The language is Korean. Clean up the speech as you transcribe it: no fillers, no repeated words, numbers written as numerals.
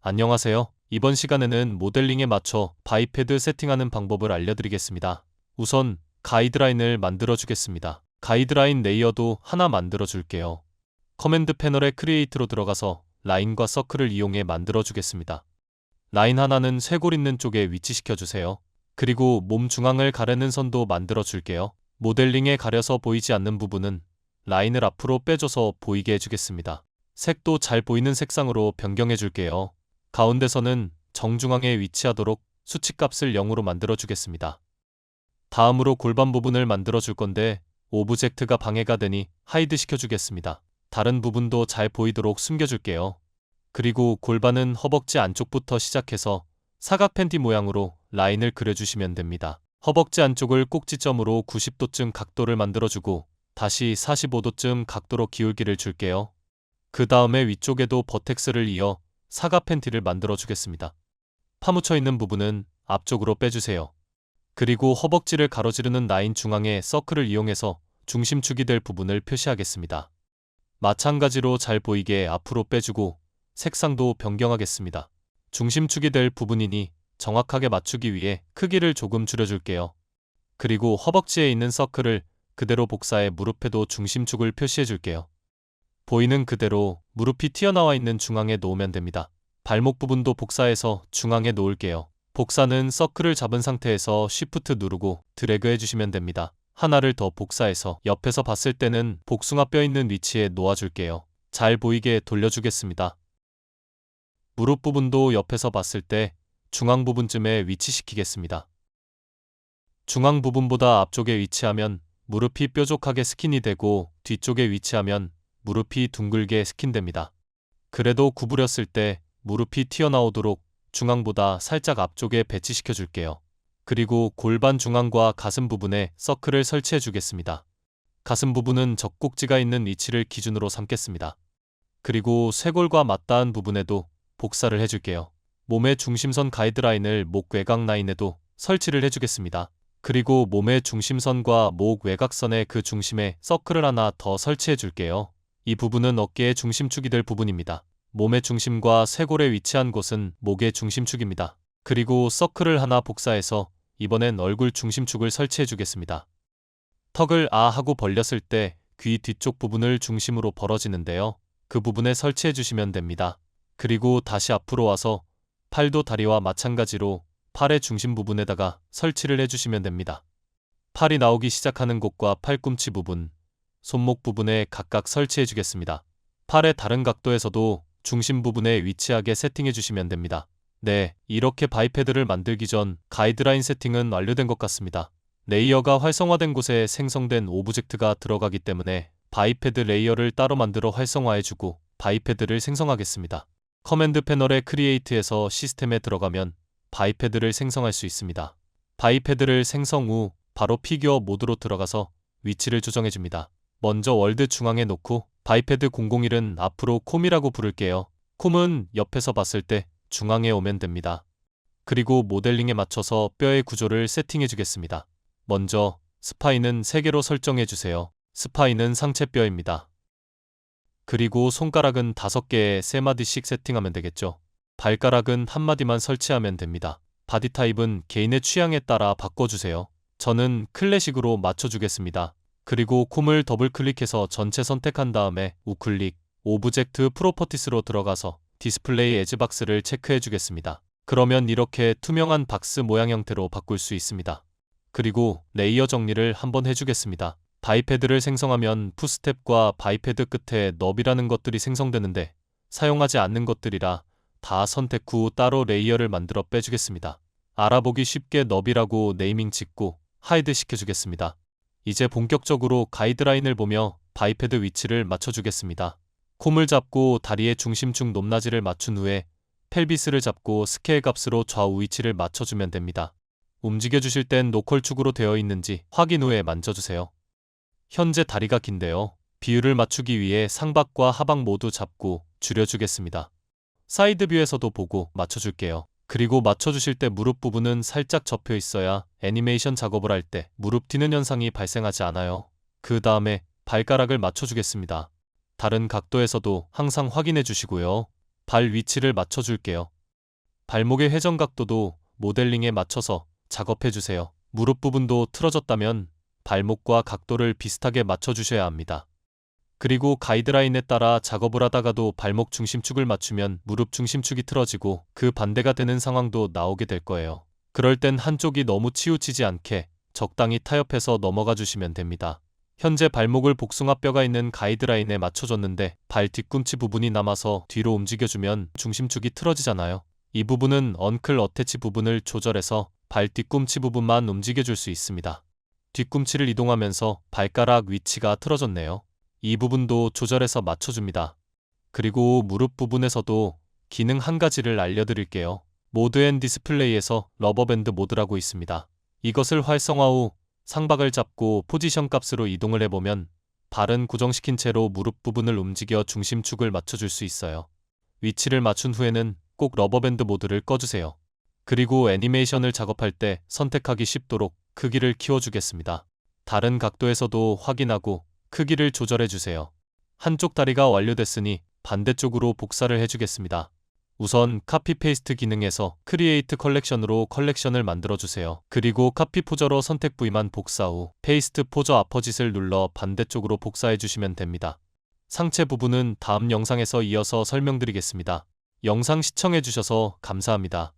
안녕하세요. 이번 시간에는 모델링에 맞춰 바이패드 세팅하는 방법을 알려드리겠습니다. 우선 가이드라인을 만들어주겠습니다. 가이드라인 레이어도 하나 만들어줄게요. 커맨드 패널의 크리에이트로 들어가서 라인과 서클을 이용해 만들어주겠습니다. 라인 하나는 쇄골 있는 쪽에 위치시켜주세요. 그리고 몸 중앙을 가르는 선도 만들어줄게요. 모델링에 가려서 보이지 않는 부분은 라인을 앞으로 빼줘서 보이게 해주겠습니다. 색도 잘 보이는 색상으로 변경해줄게요. 가운데선은 정중앙에 위치하도록 수치값을 0으로 만들어주겠습니다. 다음으로 골반 부분을 만들어줄 건데 오브젝트가 방해가 되니 하이드 시켜주겠습니다. 다른 부분도 잘 보이도록 숨겨줄게요. 그리고 골반은 허벅지 안쪽부터 시작해서 사각 팬티 모양으로 라인을 그려주시면 됩니다. 허벅지 안쪽을 꼭지점으로 90도쯤 각도를 만들어주고 다시 45도쯤 각도로 기울기를 줄게요. 그 다음에 위쪽에도 버텍스를 이어 사각 팬티를 만들어주겠습니다. 파묻혀 있는 부분은 앞쪽으로 빼주세요. 그리고 허벅지를 가로지르는 라인 중앙에 서클을 이용해서 중심축이 될 부분을 표시하겠습니다. 마찬가지로 잘 보이게 앞으로 빼주고 색상도 변경하겠습니다. 중심축이 될 부분이니 정확하게 맞추기 위해 크기를 조금 줄여줄게요. 그리고 허벅지에 있는 서클을 그대로 복사해 무릎에도 중심축을 표시해줄게요. 보이는 그대로 무릎이 튀어나와 있는 중앙에 놓으면 됩니다. 발목 부분도 복사해서 중앙에 놓을게요. 복사는 서클을 잡은 상태에서 Shift 누르고 드래그 해주시면 됩니다. 하나를 더 복사해서 옆에서 봤을 때는 복숭아 뼈 있는 위치에 놓아줄게요. 잘 보이게 돌려주겠습니다. 무릎 부분도 옆에서 봤을 때 중앙 부분쯤에 위치시키겠습니다. 중앙 부분보다 앞쪽에 위치하면 무릎이 뾰족하게 스킨이 되고 뒤쪽에 위치하면 무릎이 둥글게 스킨됩니다. 그래도 구부렸을 때 무릎이 튀어나오도록 중앙보다 살짝 앞쪽에 배치시켜 줄게요. 그리고 골반 중앙과 가슴 부분에 서클을 설치해 주겠습니다. 가슴 부분은 젖꼭지가 있는 위치를 기준으로 삼겠습니다. 그리고 쇄골과 맞닿은 부분에도 복사를 해줄게요. 몸의 중심선 가이드라인을 목 외곽 라인에도 설치를 해주겠습니다. 그리고 몸의 중심선과 목 외곽선의 그 중심에 서클을 하나 더 설치해 줄게요. 이 부분은 어깨의 중심축이 될 부분입니다. 몸의 중심과 쇄골에 위치한 곳은 목의 중심축입니다. 그리고 서클을 하나 복사해서 이번엔 얼굴 중심축을 설치해 주겠습니다. 턱을 아 하고 벌렸을 때 귀 뒤쪽 부분을 중심으로 벌어지는데요. 그 부분에 설치해 주시면 됩니다. 그리고 다시 앞으로 와서 팔도 다리와 마찬가지로 팔의 중심 부분에다가 설치를 해주시면 됩니다. 팔이 나오기 시작하는 곳과 팔꿈치 부분, 손목 부분에 각각 설치해 주겠습니다. 팔의 다른 각도에서도 중심 부분에 위치하게 세팅해 주시면 됩니다. 네, 이렇게 바이패드를 만들기 전 가이드라인 세팅은 완료된 것 같습니다. 레이어가 활성화된 곳에 생성된 오브젝트가 들어가기 때문에 바이패드 레이어를 따로 만들어 활성화해주고 바이패드를 생성하겠습니다. 커맨드 패널의 크리에이트에서 시스템에 들어가면 바이패드를 생성할 수 있습니다. 바이패드를 생성 후 바로 피규어 모드로 들어가서 위치를 조정해줍니다. 먼저 월드 중앙에 놓고 바이패드 001은 앞으로 콤이라고 부를게요. 콤은 옆에서 봤을 때 중앙에 오면 됩니다. 그리고 모델링에 맞춰서 뼈의 구조를 세팅해주겠습니다. 먼저 스파인은 3개로 설정해주세요. 스파인은 상체뼈입니다. 그리고 손가락은 5개에 3마디씩 세팅하면 되겠죠. 발가락은 1마디만 설치하면 됩니다. 바디 타입은 개인의 취향에 따라 바꿔주세요. 저는 클래식으로 맞춰주겠습니다. 그리고 콤을 더블 클릭해서 전체 선택한 다음에 우클릭, 오브젝트 프로퍼티스로 들어가서 디스플레이 에즈 박스를 체크해 주겠습니다. 그러면 이렇게 투명한 박스 모양 형태로 바꿀 수 있습니다. 그리고 레이어 정리를 한번 해주겠습니다. 바이패드를 생성하면 풋스텝과 바이패드 끝에 넙이라는 것들이 생성되는데 사용하지 않는 것들이라 다 선택 후 따로 레이어를 만들어 빼주겠습니다. 알아보기 쉽게 넙이라고 네이밍 짓고 하이드 시켜주겠습니다. 이제 본격적으로 가이드라인을 보며 바이패드 위치를 맞춰주겠습니다. 콤을 잡고 다리의 중심축 높낮이를 맞춘 후에 펠비스를 잡고 스케일 값으로 좌우 위치를 맞춰주면 됩니다. 움직여주실 땐 노컬축으로 되어 있는지 확인 후에 만져주세요. 현재 다리가 긴데요. 비율을 맞추기 위해 상박과 하박 모두 잡고 줄여주겠습니다. 사이드 뷰에서도 보고 맞춰줄게요. 그리고 맞춰주실 때 무릎 부분은 살짝 접혀 있어야 애니메이션 작업을 할 때 무릎 튀는 현상이 발생하지 않아요. 그 다음에 발가락을 맞춰주겠습니다. 다른 각도에서도 항상 확인해 주시고요. 발 위치를 맞춰줄게요. 발목의 회전 각도도 모델링에 맞춰서 작업해주세요. 무릎 부분도 틀어졌다면 발목과 각도를 비슷하게 맞춰주셔야 합니다. 그리고 가이드라인에 따라 작업을 하다가도 발목 중심축을 맞추면 무릎 중심축이 틀어지고 그 반대가 되는 상황도 나오게 될 거예요. 그럴 땐 한쪽이 너무 치우치지 않게 적당히 타협해서 넘어가 주시면 됩니다. 현재 발목을 복숭아뼈가 있는 가이드라인에 맞춰줬는데 발 뒤꿈치 부분이 남아서 뒤로 움직여주면 중심축이 틀어지잖아요. 이 부분은 언클 어태치 부분을 조절해서 발 뒤꿈치 부분만 움직여줄 수 있습니다. 뒤꿈치를 이동하면서 발가락 위치가 틀어졌네요. 이 부분도 조절해서 맞춰줍니다. 그리고 무릎 부분에서도 기능 한 가지를 알려드릴게요. 모드 앤 디스플레이에서 러버밴드 모드라고 있습니다. 이것을 활성화 후 상박을 잡고 포지션 값으로 이동을 해보면 발은 고정시킨 채로 무릎 부분을 움직여 중심축을 맞춰줄 수 있어요. 위치를 맞춘 후에는 꼭 러버밴드 모드를 꺼주세요. 그리고 애니메이션을 작업할 때 선택하기 쉽도록 크기를 키워주겠습니다. 다른 각도에서도 확인하고 크기를 조절해주세요. 한쪽 다리가 완료됐으니 반대쪽으로 복사를 해주겠습니다. 우선 카피 페이스트 기능에서 크리에이트 컬렉션으로 컬렉션을 만들어주세요. 그리고 카피 포저로 선택 부위만 복사 후 페이스트 포저 아퍼짓을 눌러 반대쪽으로 복사해주시면 됩니다. 상체 부분은 다음 영상에서 이어서 설명드리겠습니다. 영상 시청해주셔서 감사합니다.